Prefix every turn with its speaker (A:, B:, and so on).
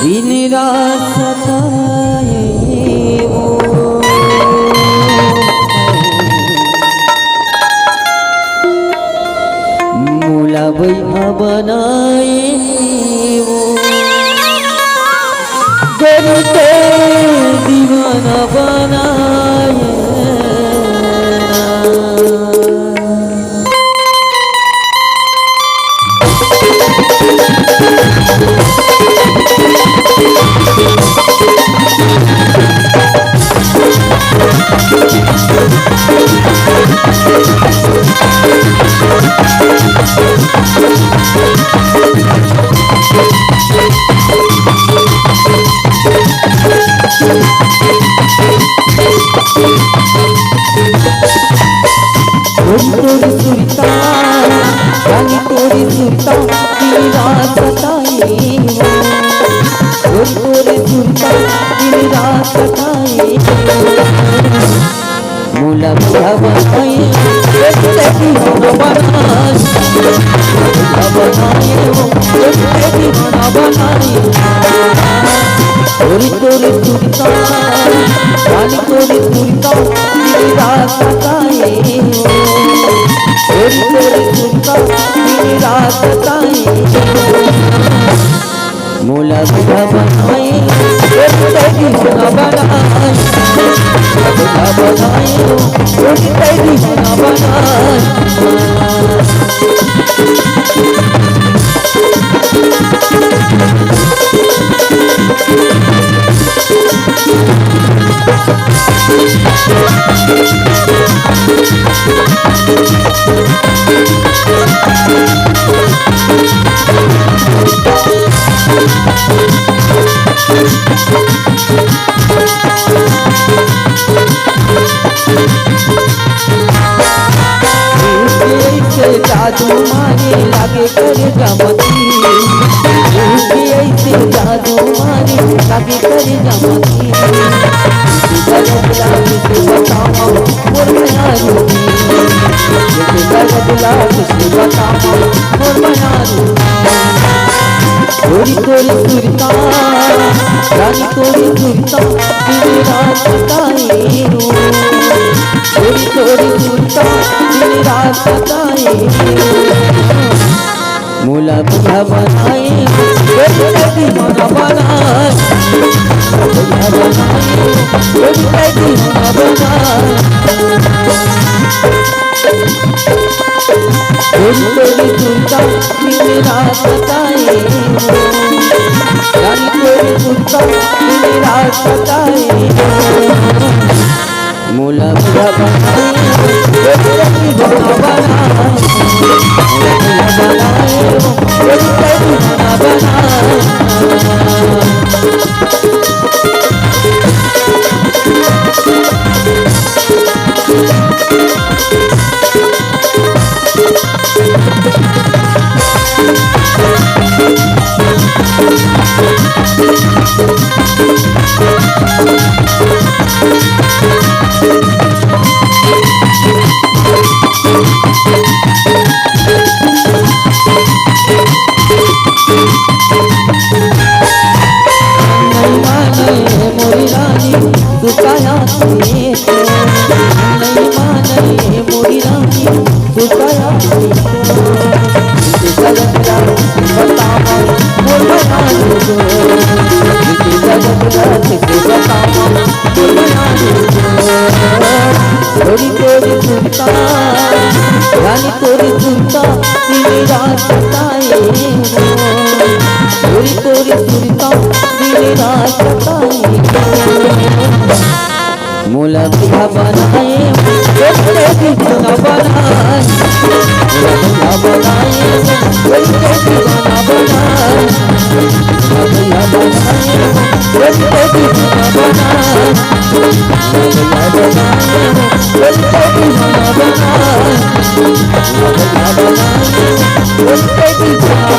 A: दिन रात सताए वो मोला बैठा बनाए वो गरते दीवाना बनाए तोरी सुरता रानी तोरी सुरता दिन रात सताए वो तोरी सुरता दिन रात सताए मोला बुढ़ा बनाए दीवाना बनाए वो दीवाना बनाए तोरी तोरी सुरता रानी तोरी सुरता दिन रात सताए तोरी तोरी सुनता दिन रात सताए मोला बुढ़ा बनाए दीवाना बनाए बुढ़ा बनाए दीवाना बनाए जादू मारे लागे कर जमती ऐसे जादू मारे लागे कर जमती बताओ मोर बना रूपी बताओ मोर बना तोरी तोरी सुरता रानी तोरी सुरता दिन रात सताए तोरी तोरी सुरता दिन रात सताए मोला बुढ़ा बनाए दीवाना बनाए बुढ़ा बनाए दीवाना बनाए तोरी तोरी सुरता दिन रात सताए रानी तोरी सुरता दिन रात सताए मोला बुढ़ा बनाए दीवाना बनाए दीवाना बनाए मोरी रानी सुताया नहीं माने मोरी रानी सुताया बताओ मोर बना तोरी तोरी सुनता रानी तोरी सुनता दिन रात सताए तोरी तोरी सुनता दिन रात सताए मोला बुढ़ा बनाए दीवाना बनाए बुढ़ा बनाए दीवाना बनाए बुढ़ा बनाए दीवाना बनाए दीवाना बनाए